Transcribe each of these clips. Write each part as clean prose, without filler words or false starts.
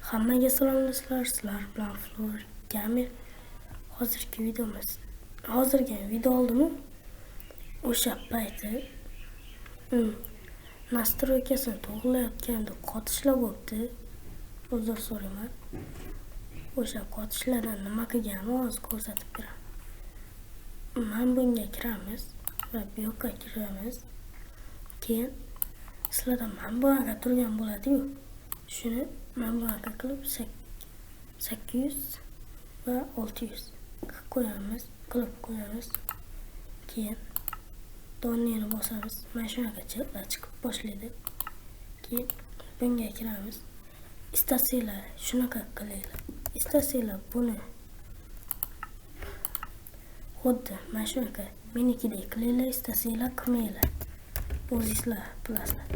Hammaga salomlar, sizlar bilan Flora Gamer. Hozirgi video oldim. O'sha payti nastroykasini to'g'rilayotganda qotishlar bo'libdi. Uzr so'rayman. O'sha qotishlardan nima qilganimni hozir ko'rsatib beraman. Men bunga kiramiz va bu yoqqa kiramiz. Keyin sizlardan men bu yerga turgan bo'ladi-yu. Shuni men bu yerga qilib 800 va 600 qilib qo'yamiz. Keyin donneni bosamiz. Mana shunaqa chatlar chiqib boshlaydi. Keyin bunga kiramiz. Istasanglar shunaqa qilinglar. Istasanglar buni xuddi mana shunaqa menikidek qilinglar, istasanglar qilmanglar. O'zingizlar bilasizlar.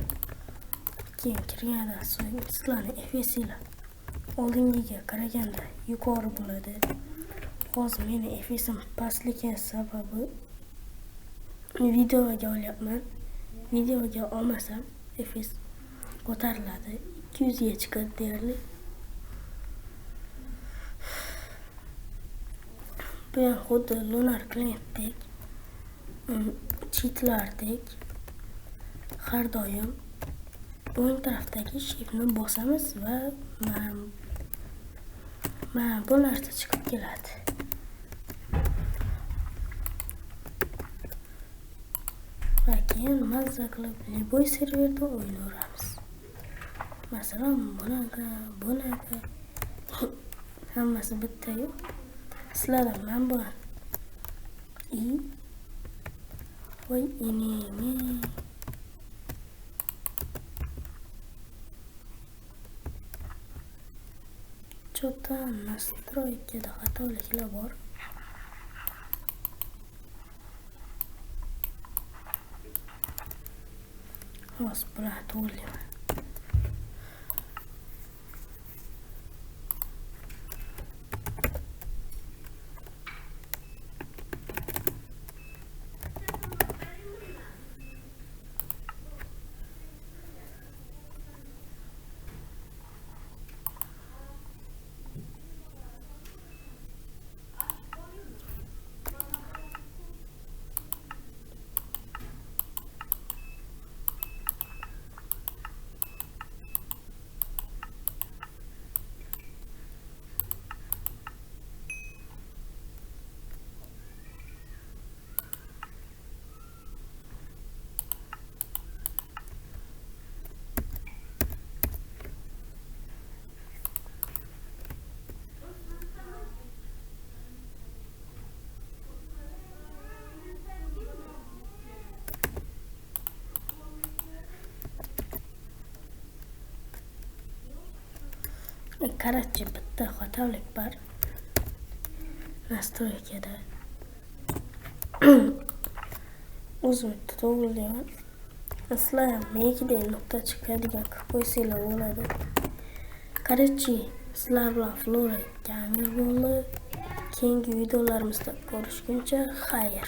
Keyin kirgandan so'ng sizlarning FPS'lar oldingiga qaraganda yuqori bo'ladi. Hozir meni FPS'im pastligi sababi videoga olyapman. Videoga olmasam FPS ko'tariladi. 200 ga chiqadi deyarli. Bu ham xuddi Lunar Client'dek, cheatlardek har doim o'ng tarafdagi shiftni bosamiz va mana bu narsa chiqib keladi. Va keyin mazza qilib Liboy serverda o'ynaveramiz. Masalan, bunaqa hammasi bitta-yu. Sizlardan men bu voy inimi Chota nastroykada xatoliklar bor. Hozir bularni to'g'rilayman. Qarashchi bitta xatolik bor. Nastroykada o'zim to'g'rilayman. Sizlar ham menikiday nuqta chiqadigan qilib qo'ysanglar bo'ladi. Qarashchi, sizlar bilan Flora Gamer bo'ldi. Keyingi videolarimizda ko'rishguncha xayr.